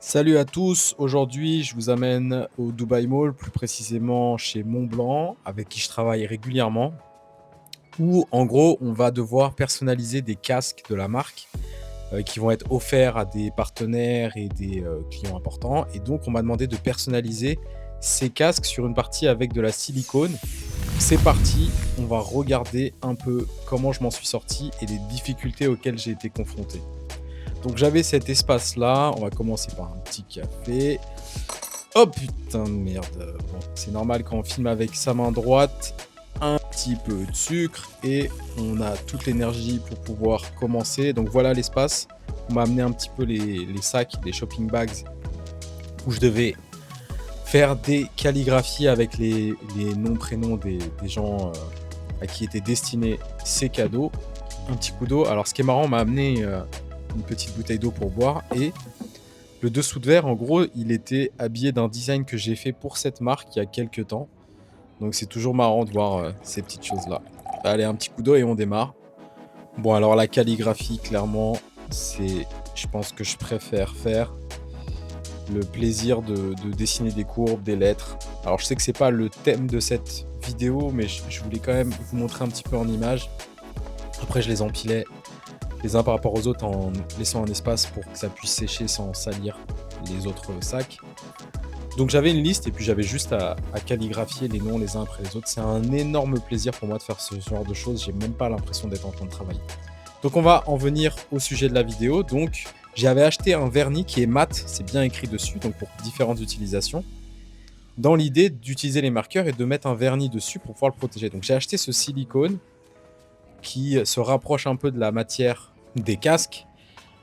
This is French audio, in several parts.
Salut à tous, aujourd'hui je vous amène au Dubai Mall, plus précisément chez Montblanc, avec qui je travaille régulièrement, où en gros on va devoir personnaliser des casques de la marque qui vont être offerts à des partenaires et des clients importants. Et donc on m'a demandé de personnaliser ces casques sur une partie avec de la silicone. C'est parti, on va regarder un peu comment je m'en suis sorti et les difficultés auxquelles j'ai été confronté. Donc j'avais cet espace-là, on va commencer par un petit café. Oh putain de merde. Bon, c'est normal quand on filme avec sa main droite, un petit peu de sucre et on a toute l'énergie pour pouvoir commencer. Donc voilà l'espace. On m'a amené un petit peu les sacs, les shopping bags où je devais faire des calligraphies avec les noms, prénoms des gens à qui étaient destinés ces cadeaux. Un petit coup d'eau. Alors ce qui est marrant, on m'a amené une petite bouteille d'eau pour boire et le dessous de verre, en gros, il était habillé d'un design que j'ai fait pour cette marque il y a quelques temps. Donc c'est toujours marrant de voir ces petites choses-là. Allez, un petit coup d'eau et on démarre. Bon, alors la calligraphie, clairement, c'est, je pense que je préfère faire le plaisir de dessiner des courbes, des lettres. Alors je sais que c'est pas le thème de cette vidéo, mais je voulais quand même vous montrer un petit peu en images. Après, je les empilais les uns par rapport aux autres en laissant un espace pour que ça puisse sécher sans salir les autres sacs. Donc j'avais une liste et puis j'avais juste à calligraphier les noms les uns après les autres. C'est un énorme plaisir pour moi de faire ce genre de choses. J'ai même pas l'impression d'être en train de travailler. Donc on va en venir au sujet de la vidéo. Donc j'avais acheté un vernis qui est mat, c'est bien écrit dessus, donc pour différentes utilisations, dans l'idée d'utiliser les marqueurs et de mettre un vernis dessus pour pouvoir le protéger. Donc j'ai acheté ce silicone qui se rapproche un peu de la matière des casques.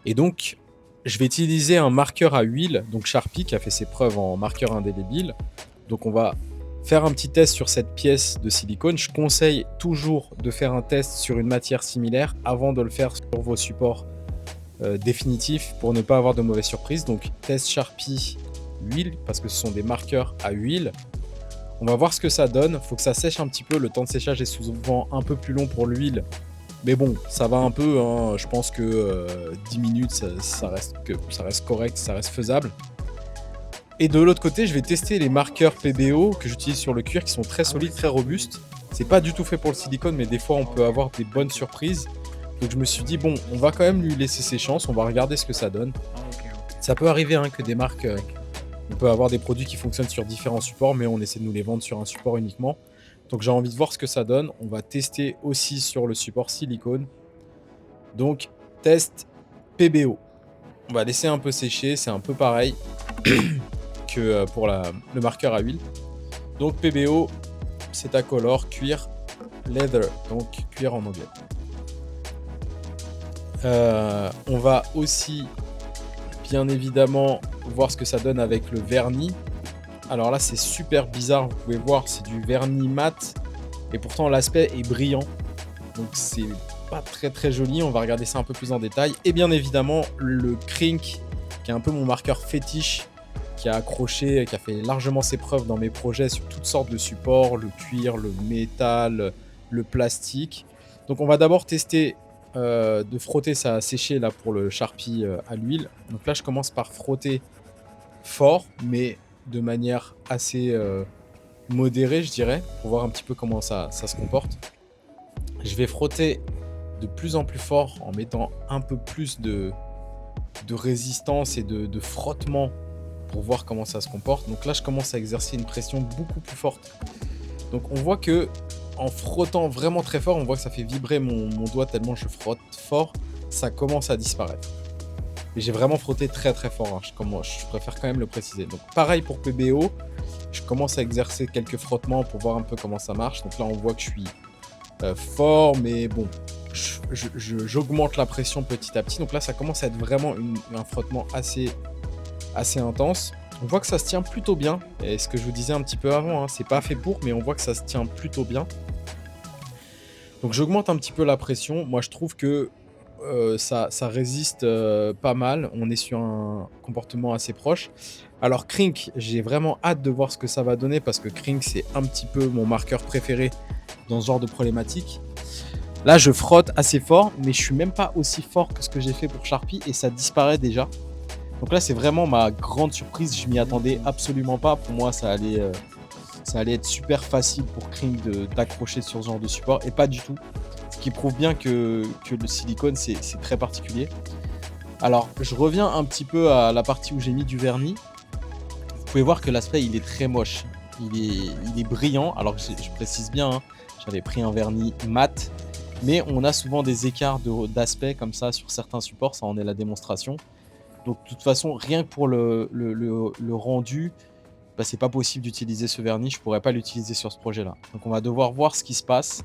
Et donc, je vais utiliser un marqueur à huile, donc Sharpie, qui a fait ses preuves en marqueur indélébile. Donc, on va faire un petit test sur cette pièce de silicone. Je conseille toujours de faire un test sur une matière similaire avant de le faire sur vos supports définitifs pour ne pas avoir de mauvaises surprises. Donc, test Sharpie huile, parce que ce sont des marqueurs à huile. On va voir ce que ça donne. Il faut que ça sèche un petit peu. Le temps de séchage est souvent un peu plus long pour l'huile. Mais bon, ça va un peu. Hein. Je pense que 10 minutes, ça reste correct, ça reste faisable. Et de l'autre côté, je vais tester les marqueurs PBO que j'utilise sur le cuir qui sont très solides, très robustes. C'est pas du tout fait pour le silicone, mais des fois, on peut avoir des bonnes surprises. Donc je me suis dit, bon, on va quand même lui laisser ses chances. On va regarder ce que ça donne. Ça peut arriver hein, que des marques... on peut avoir des produits qui fonctionnent sur différents supports, mais on essaie de nous les vendre sur un support uniquement. Donc j'ai envie de voir ce que ça donne. On va tester aussi sur le support silicone. Donc, test PBO. On va laisser un peu sécher, c'est un peu pareil que pour le marqueur à huile. Donc PBO, c'est à color, cuir, leather, donc cuir en anglais. On va aussi bien évidemment voir ce que ça donne avec le vernis. Alors là c'est super bizarre, vous pouvez voir c'est du vernis mat et pourtant l'aspect est brillant, donc c'est pas très très joli. On va regarder ça un peu plus en détail. Et bien évidemment le Krink qui est un peu mon marqueur fétiche, qui a accroché, qui a fait largement ses preuves dans mes projets sur toutes sortes de supports, le cuir, le métal, le plastique. Donc on va d'abord tester de frotter, ça a séché là pour le Sharpie à l'huile. Donc là je commence par frotter fort mais de manière assez modérée je dirais, pour voir un petit peu comment ça se comporte. Je vais frotter de plus en plus fort en mettant un peu plus de résistance et de frottement pour voir comment ça se comporte. Donc là je commence à exercer une pression beaucoup plus forte. Donc on voit que en frottant vraiment très fort, on voit que ça fait vibrer mon doigt tellement je frotte fort, ça commence à disparaître. Mais j'ai vraiment frotté très très fort, hein. Je préfère quand même le préciser. Donc pareil pour PBO, je commence à exercer quelques frottements pour voir un peu comment ça marche. Donc là on voit que je suis fort, mais bon, j'augmente la pression petit à petit. Donc là ça commence à être vraiment un frottement assez intense. On voit que ça se tient plutôt bien. Et ce que je vous disais un petit peu avant, hein, c'est pas fait pour, mais on voit que ça se tient plutôt bien. Donc j'augmente un petit peu la pression. Moi je trouve que ça résiste pas mal. On est sur un comportement assez proche. Alors Krink, j'ai vraiment hâte de voir ce que ça va donner parce que Krink c'est un petit peu mon marqueur préféré dans ce genre de problématique. Là je frotte assez fort, mais je suis même pas aussi fort que ce que j'ai fait pour Sharpie et ça disparaît déjà. Donc là, c'est vraiment ma grande surprise. Je m'y attendais absolument pas. Pour moi, ça allait être super facile pour Kring d'accrocher sur ce genre de support, et pas du tout. Ce qui prouve bien que le silicone, c'est très particulier. Alors, je reviens un petit peu à la partie où j'ai mis du vernis. Vous pouvez voir que l'aspect, il est très moche. Il est brillant. Alors, je précise bien, hein, j'avais pris un vernis mat, mais on a souvent des écarts d'aspect comme ça sur certains supports. Ça en est la démonstration. Donc, de toute façon, rien que pour le rendu, bah, c'est pas possible d'utiliser ce vernis. Je pourrais pas l'utiliser sur ce projet-là. Donc, on va devoir voir ce qui se passe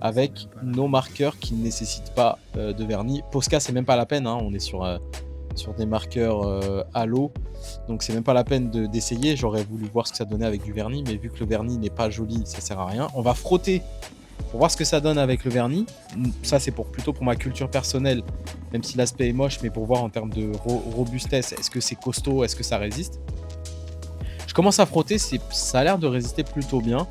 avec nos marqueurs qui ne nécessitent pas de vernis. Posca, c'est même pas la peine, hein. On est sur des marqueurs à l'eau, donc c'est même pas la peine d'essayer. J'aurais voulu voir ce que ça donnait avec du vernis, mais vu que le vernis n'est pas joli, ça sert à rien. On va frotter pour voir ce que ça donne avec le vernis. Ça, c'est plutôt pour ma culture personnelle, même si l'aspect est moche, mais pour voir en termes de robustesse, est-ce que c'est costaud, est-ce que ça résiste. Je commence à frotter, ça a l'air de résister plutôt bien.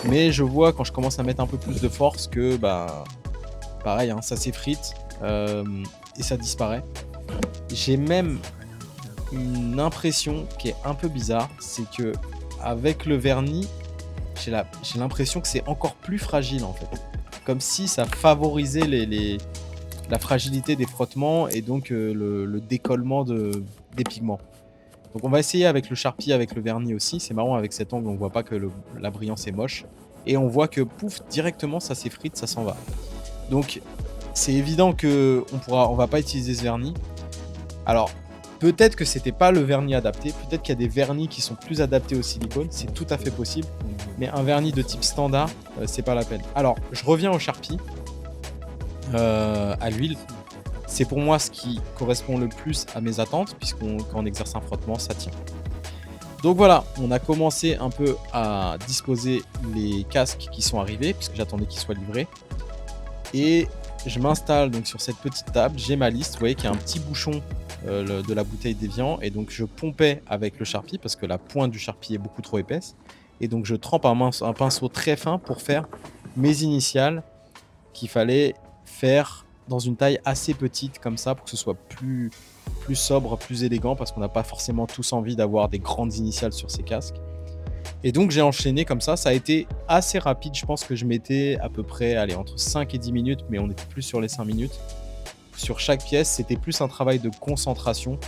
Mais je vois quand je commence à mettre un peu plus de force que, bah, pareil, hein, ça s'effrite et ça disparaît. J'ai même une impression qui est un peu bizarre, c'est que avec le vernis, j'ai l'impression que c'est encore plus fragile en fait. Comme si ça favorisait la fragilité des frottements et donc le décollement des pigments. Donc on va essayer avec le Sharpie, avec le vernis aussi. C'est marrant, avec cet angle, on voit pas que la brillance est moche. Et on voit que pouf, directement ça s'effrite, ça s'en va. Donc c'est évident que on va pas utiliser ce vernis. Alors peut-être que c'était pas le vernis adapté, peut-être qu'il y a des vernis qui sont plus adaptés au silicone, c'est tout à fait possible. Mais un vernis de type standard, c'est pas la peine. Alors je reviens au Sharpie, à l'huile. C'est pour moi ce qui correspond le plus à mes attentes, puisqu'on quand on exerce un frottement, ça tient. Donc voilà, on a commencé un peu à disposer les casques qui sont arrivés, puisque j'attendais qu'ils soient livrés. Et je m'installe donc sur cette petite table, j'ai ma liste, vous voyez qu'il y a un petit bouchon de la bouteille d'évian, et donc je pompais avec le Sharpie, parce que la pointe du Sharpie est beaucoup trop épaisse. Et donc je trempe un pinceau très fin pour faire mes initiales qu'il fallait faire dans une taille assez petite comme ça pour que ce soit plus sobre, plus élégant, parce qu'on n'a pas forcément tous envie d'avoir des grandes initiales sur ces casques. Et donc j'ai enchaîné comme ça a été assez rapide. Je pense que je mettais à peu près entre 5 et 10 minutes, mais on était plus sur les 5 minutes. Sur chaque pièce, c'était plus un travail de concentration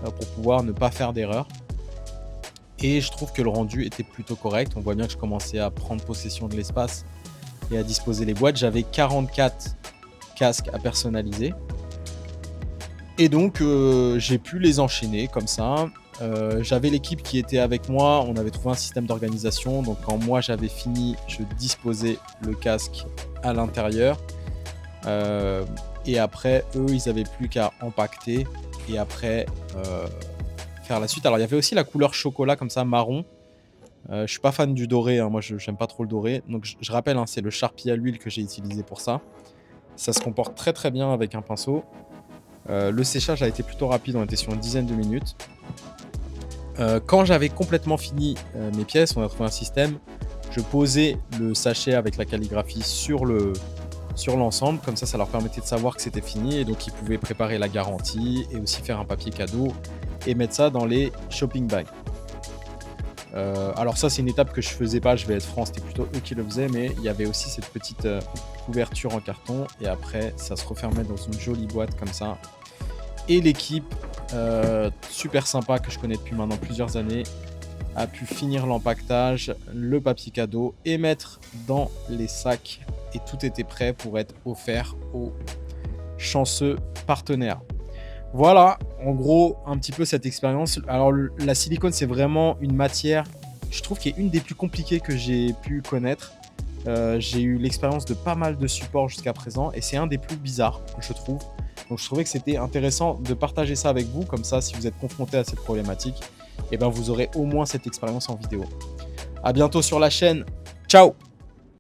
pour pouvoir ne pas faire d'erreur. Et je trouve que le rendu était plutôt correct. On voit bien que je commençais à prendre possession de l'espace et à disposer les boîtes. J'avais 44 casques à personnaliser. Et donc, j'ai pu les enchaîner comme ça. J'avais l'équipe qui était avec moi. On avait trouvé un système d'organisation. Donc, quand moi, j'avais fini, je disposais le casque à l'intérieur. Et après, eux, ils n'avaient plus qu'à empaqueter. Et après, faire la suite. Alors, il y avait aussi la couleur chocolat, comme ça, marron. Je suis pas fan du doré. Hein. Moi, je n'aime pas trop le doré. Donc, je rappelle, hein, c'est le Sharpie à l'huile que j'ai utilisé pour ça. Ça se comporte très très bien avec un pinceau. Le séchage a été plutôt rapide, on était sur une dizaine de minutes. Quand j'avais complètement fini mes pièces, on a trouvé un système. Je posais le sachet avec la calligraphie sur l'ensemble, comme ça leur permettait de savoir que c'était fini, et donc ils pouvaient préparer la garantie et aussi faire un papier cadeau et mettre ça dans les shopping bags. Alors ça, c'est une étape que je faisais pas, je vais être franc, c'était plutôt eux qui le faisaient, mais il y avait aussi cette petite couverture en carton, et après ça se refermait dans une jolie boîte comme ça. Et l'équipe super sympa que je connais depuis maintenant plusieurs années a pu finir l'empaquetage, le papier cadeau et mettre dans les sacs, et tout était prêt pour être offert aux chanceux partenaires. Voilà, en gros, un petit peu cette expérience. Alors, la silicone, c'est vraiment une matière, je trouve, qui est une des plus compliquées que j'ai pu connaître. J'ai eu l'expérience de pas mal de supports jusqu'à présent, et c'est un des plus bizarres, je trouve. Donc, je trouvais que c'était intéressant de partager ça avec vous. Comme ça, si vous êtes confronté à cette problématique, eh ben, vous aurez au moins cette expérience en vidéo. À bientôt sur la chaîne. Ciao!